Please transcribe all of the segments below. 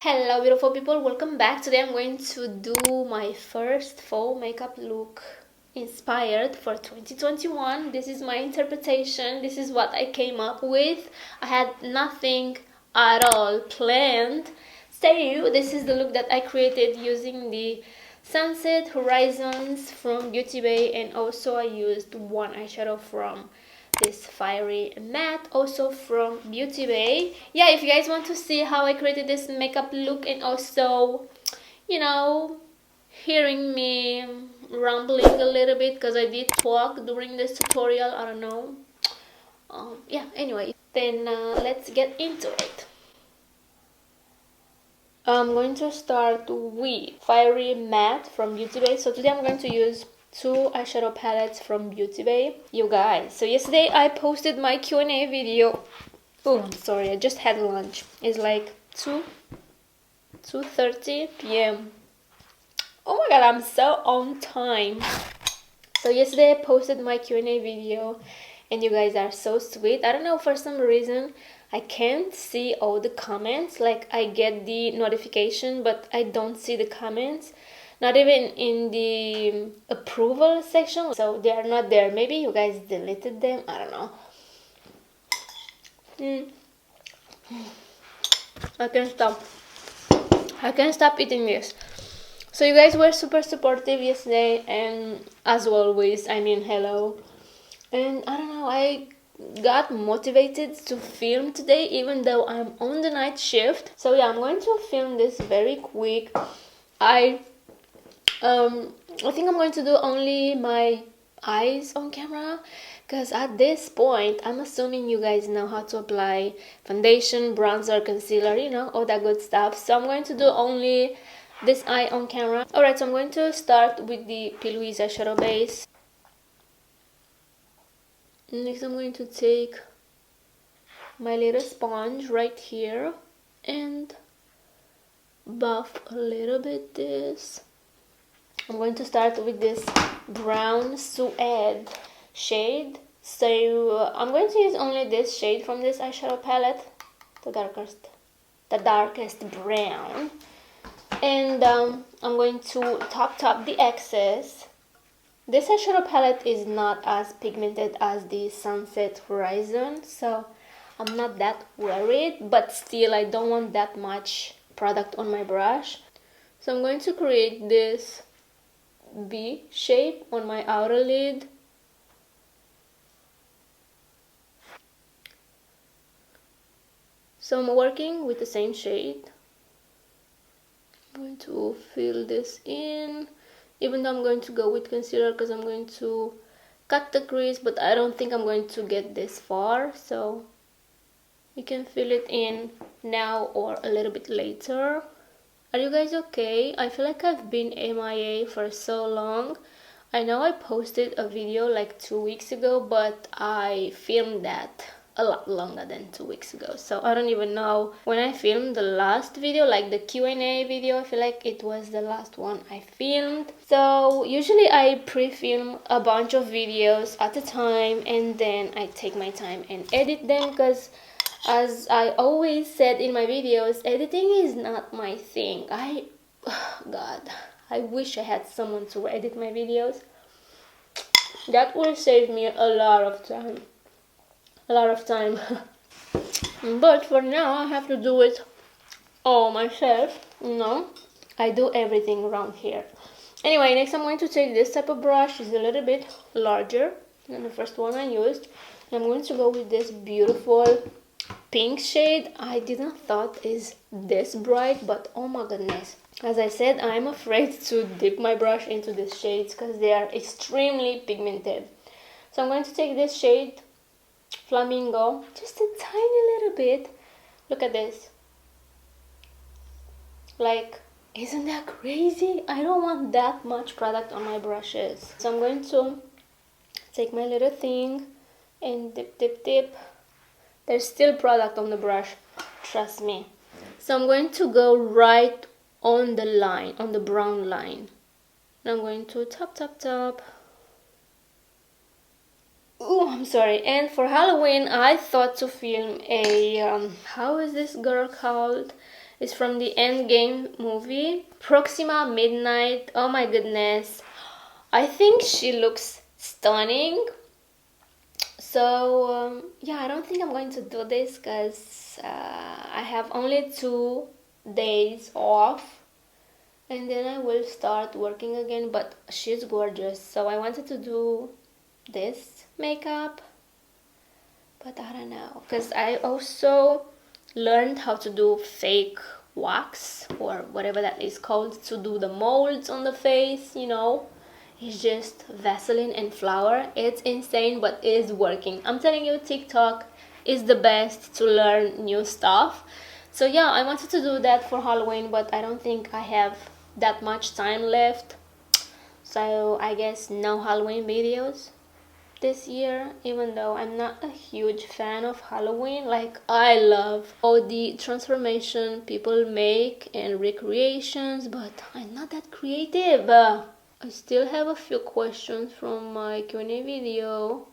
Hello beautiful people, welcome back. Today I'm going to do my first fall makeup look inspired for 2021. This is my interpretation, this is what I came up with. I had nothing at all planned. So this is the look that I created using the Sunset Horizons from Beauty Bay, and also I used one eyeshadow from this fiery matte also from Beauty Bay. Yeah, if you guys want to see how I created this makeup look and also, you know, hearing me rambling a little bit because I did talk during this tutorial, I don't know. Yeah, anyway, then let's get into it. I'm going to start with fiery matte from Beauty Bay. So today I'm going to use two eyeshadow palettes from Beauty Bay. You guys, so yesterday I posted my Q&A video. Oh, I'm sorry, I just had lunch. It's like 2:30 p.m. Oh my god, I'm so on time. So yesterday I posted my Q&A video and you guys are so sweet. I don't know, for some reason I can't see all the comments. Like, I get the notification but I don't see the comments, not even in the approval section, so they are not there. Maybe you guys deleted them, I don't know. I can't stop eating this. So you guys were super supportive yesterday, and as always, I mean, hello. And I don't know, I got motivated to film today even though I'm on the night shift. So yeah, I'm going to film this very quick. I think I'm going to do only my eyes on camera, because at this point I'm assuming you guys know how to apply foundation, bronzer, concealer, you know, all that good stuff. So I'm going to do only this eye on camera. Alright, so I'm going to start with the p.louise eyeshadow base. Next I'm going to take my little sponge right here and buff a little bit this. I'm going to start with this brown suede shade. So I'm going to use only this shade from this eyeshadow palette, the darkest brown. And I'm going to top the excess. This eyeshadow palette is not as pigmented as the Sunset Horizon, so I'm not that worried, but still I don't want that much product on my brush. So I'm going to create this V shape on my outer lid. So I'm working with the same shade. I'm going to fill this in, even though I'm going to go with concealer because I'm going to cut the crease, but I don't think I'm going to get this far, so you can fill it in now or a little bit later. Are you guys okay? I feel like I've been MIA for so long. I know I posted a video like 2 weeks ago, but I filmed that a lot longer than 2 weeks ago. So I don't even know when I filmed the last video, like the Q&A video. I feel like it was the last one I filmed. So usually I pre-film a bunch of videos at a time and then I take my time and edit them, because as I always said in my videos, editing is not my thing. God, I wish I had someone to edit my videos. That would save me a lot of time. But for now, I have to do it all myself. No, I do everything around here. Anyway, next I'm going to take this type of brush. It's a little bit larger than the first one I used. And I'm going to go with this beautiful pink shade. I didn't thought is this bright, but oh my goodness. As I said, I'm afraid to dip my brush into these shades because they are extremely pigmented. So I'm going to take this shade, Flamingo, just a tiny little bit. Look at this. Like, isn't that crazy? I don't want that much product on my brushes. So I'm going to take my little thing and dip. There's still product on the brush, trust me. So I'm going to go right on the line, on the brown line. And I'm going to top. Oh, I'm sorry. And for Halloween, I thought to film a, how is this girl called? It's from the Endgame movie. Proxima Midnight. Oh my goodness. I think she looks stunning. So yeah, I don't think I'm going to do this because I have only 2 days off and then I will start working again. But she's gorgeous, so I wanted to do this makeup, but I don't know, because I also learned how to do fake wax or whatever that is called, to do the molds on the face, you know. It's just Vaseline and flour. It's insane, but it is working. I'm telling you, TikTok is the best to learn new stuff. So yeah, I wanted to do that for Halloween, but I don't think I have that much time left. So I guess no Halloween videos this year, even though I'm not a huge fan of Halloween. Like, I love all the transformation people make and recreations, but I'm not that creative. I still have a few questions from my Q&A video.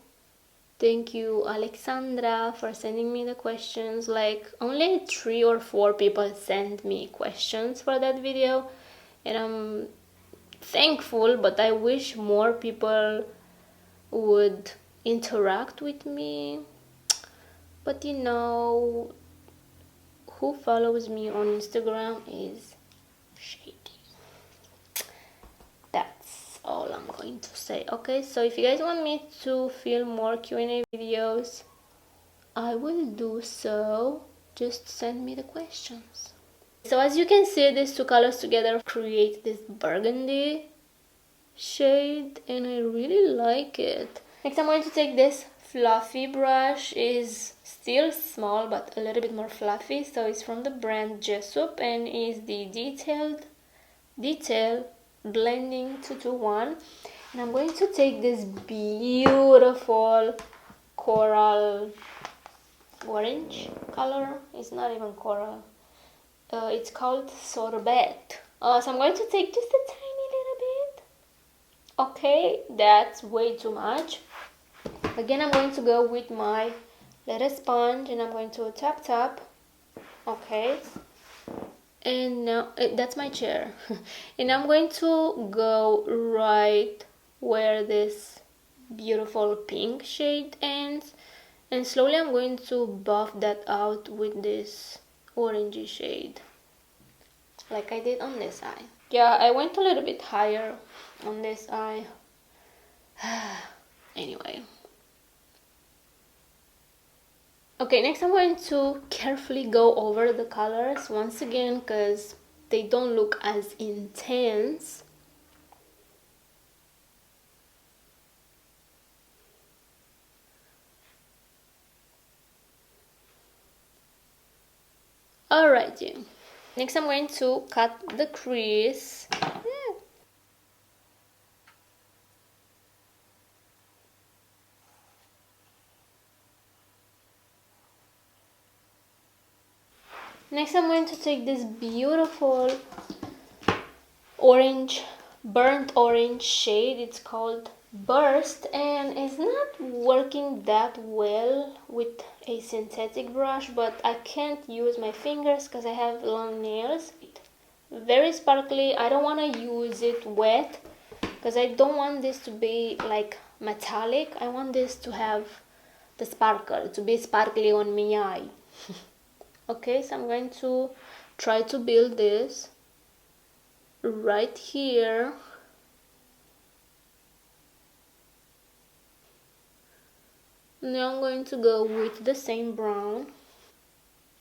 Thank you, Alexandra, for sending me the questions. Like, only 3 or 4 people sent me questions for that video, and I'm thankful, but I wish more people would interact with me. But you know, who follows me on Instagram is shady. That's all I'm going to say. Okay, so if you guys want me to film more Q&A videos, I will do so. Just send me the questions. So as you can see, these 2 colors together create this burgundy shade, and I really like it. Next, I'm going to take this fluffy brush. Is still small but a little bit more fluffy, so it's from the brand Jessup and is the detail blending 221. And I'm going to take this beautiful coral orange color. It's not even coral, it's called sorbet. So I'm going to take just a tiny little bit. Okay, that's way too much. Again, I'm going to go with my little sponge and I'm going to tap. Okay, and now that's my chair. And I'm going to go right where this beautiful pink shade ends, and slowly I'm going to buff that out with this orangey shade, like I did on this eye. Yeah, I went a little bit higher on this eye. Anyway. Okay, next I'm going to carefully go over the colors once again because they don't look as intense. Alrighty. Next I'm going to cut the crease. Next I'm going to take this beautiful orange, burnt orange shade. It's called Burst, and it's not working that well with a synthetic brush, but I can't use my fingers because I have long nails. Very sparkly. I don't want to use it wet because I don't want this to be like metallic. I want this to have the sparkle, to be sparkly on my eye. Okay, so I'm going to try to build this right here. Now I'm going to go with the same brown.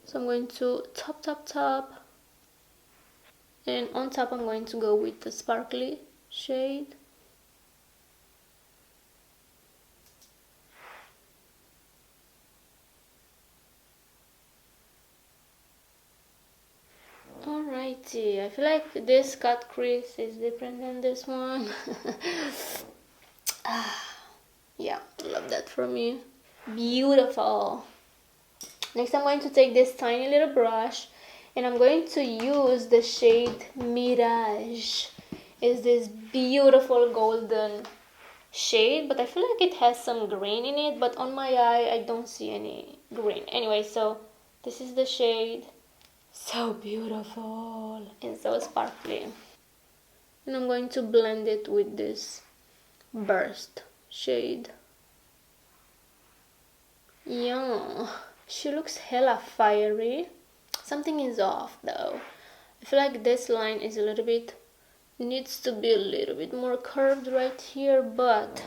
So I'm going to top, and on top I'm going to go with the sparkly shade. Alrighty, I feel like this cut crease is different than this one. Yeah, love that for me. Beautiful. Next I'm going to take this tiny little brush and I'm going to use the shade Mirage. It's this beautiful golden shade, but I feel like it has some green in it, but on my eye I don't see any green. Anyway, so this is the shade So beautiful and so sparkly. And I'm going to blend it with this burst shade. Yeah, she looks hella fiery. Something is off though. I feel like this line is a little bit, needs to be a little bit more curved right here, but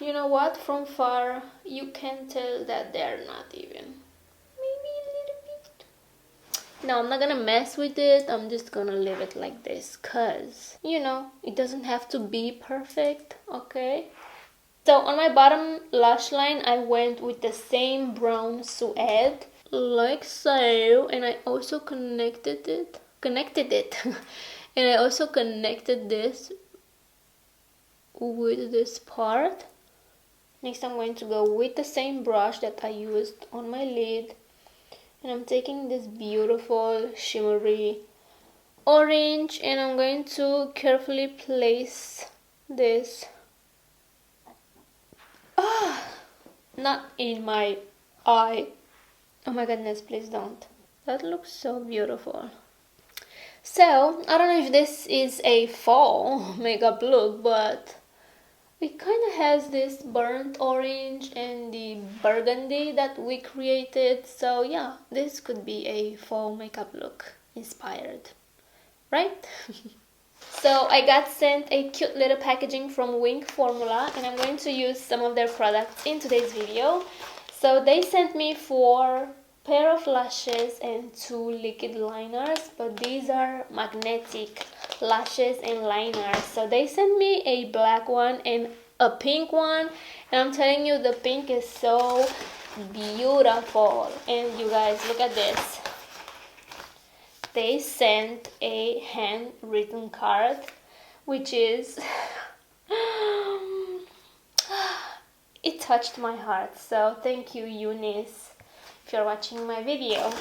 you know what, from far you can tell that they're not even, maybe a little bit. Now I'm not gonna mess with it, I'm just gonna leave it like this, cause you know, it doesn't have to be perfect, okay? So on my bottom lash line I went with the same brown suede, like so, and I also connected it and I also connected this with this part. Next I'm going to go with the same brush that I used on my lid, and I'm taking this beautiful shimmery orange and I'm going to carefully place this not in my eye. Oh my goodness, please don't. That looks so beautiful. So I don't know if this is a fall makeup look, but it kind of has this burnt orange and the burgundy that we created. So yeah, this could be a fall makeup look inspired, right? So I got sent a cute little packaging from Winkformula and I'm going to use some of their products in today's video. So they sent me 4 pair of lashes and 2 liquid liners, but these are magnetic lashes and liners. So they sent me a black one and a pink one, and I'm telling you, the pink is so beautiful. And you guys, look at this. They sent a handwritten card, which is it touched my heart. So thank you, Eunice, if you're watching my video.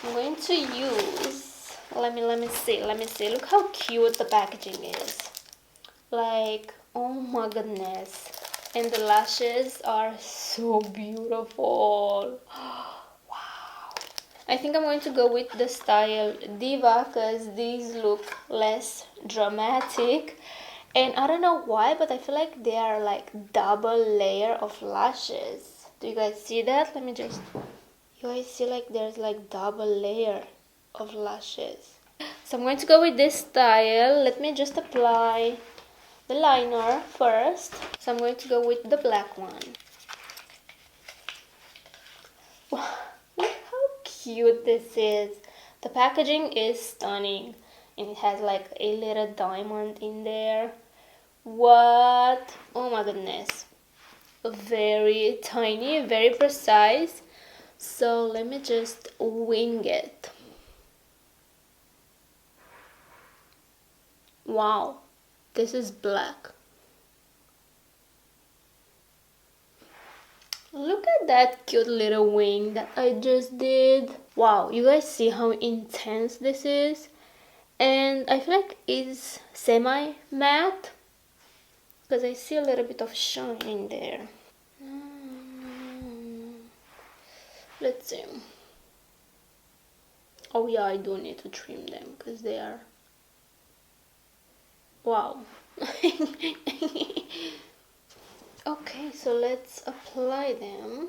I'm going to use, let me see, look how cute the packaging is. Like, oh my goodness. And the lashes are so beautiful. Wow. I think I'm going to go with the style Diva because these look less dramatic. And I don't know why, but I feel like they are like double layer of lashes. Do you guys see that? Let me just, you guys see like there's like double layer of lashes. So I'm going to go with this style. Let me just apply the liner first. So I'm going to go with the black one. Wow, look how cute this is. The packaging is stunning and it has like a little diamond in there. What? Oh my goodness. Very tiny, very precise. So let me just wing it. Wow, this is black. Look at that cute little wing that I just did. Wow, you guys see how intense this is? And I feel like it's semi-matte because I see a little bit of shine in there. Let's see. Oh yeah, I do need to trim them because they are... Wow. Okay, so let's apply them.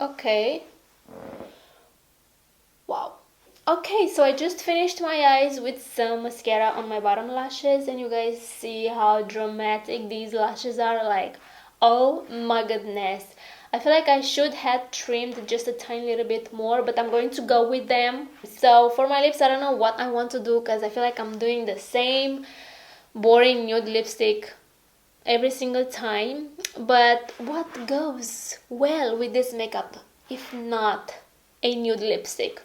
Okay. Wow. Okay, so I just finished my eyes with some mascara on my bottom lashes, and you guys see how dramatic these lashes are. Like, oh my goodness. I feel like I should have trimmed just a tiny little bit more, but I'm going to go with them. So for my lips, I don't know what I want to do because I feel like I'm doing the same boring nude lipstick every single time. But what goes well with this makeup if not a nude lipstick?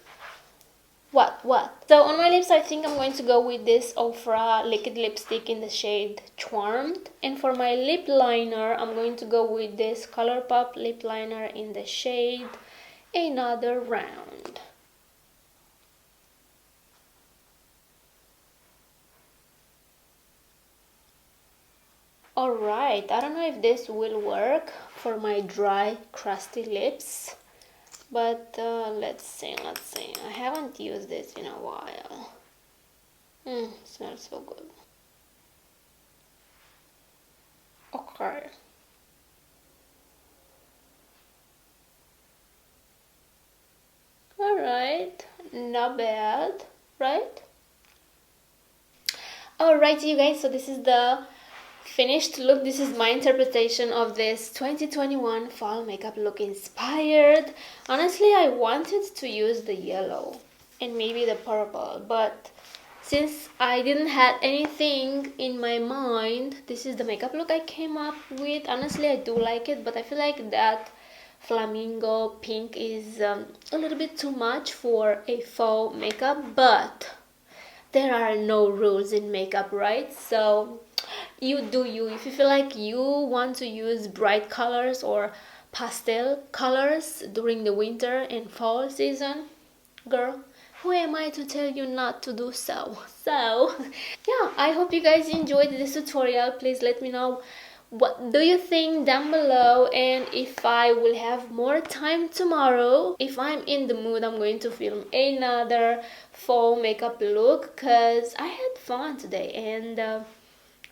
What? So on my lips, I think I'm going to go with this Ofra liquid lipstick in the shade Charmed. And for my lip liner, I'm going to go with this Colourpop lip liner in the shade Another Round. Alright, I don't know if this will work for my dry, crusty lips, but let's see. I haven't used this in a while. Smells so good. Okay. Alright, not bad, right? Alright, you guys, so this is the finished look. This is my interpretation of this 2021 fall makeup look inspired. Honestly, I wanted to use the yellow and maybe the purple, but since I didn't have anything in my mind, this is the makeup look I came up with. Honestly, I do like it, but I feel like that flamingo pink is a little bit too much for a fall makeup, but there are no rules in makeup, right? So you do you. If you feel like you want to use bright colors or pastel colors during the winter and fall season, girl, who am I to tell you not to do so? So yeah, I hope you guys enjoyed this tutorial. Please let me know what do you think down below, and if I will have more time tomorrow, if I'm in the mood, I'm going to film another fall makeup look, because I had fun today and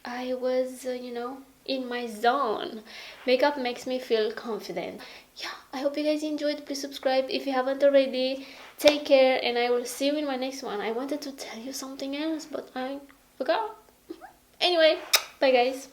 I was in my zone. Makeup makes me feel confident. Yeah, I hope you guys enjoyed. Please subscribe if you haven't already. Take care, and I will see you in my next one. I wanted to tell you something else, but I forgot. Anyway, bye guys.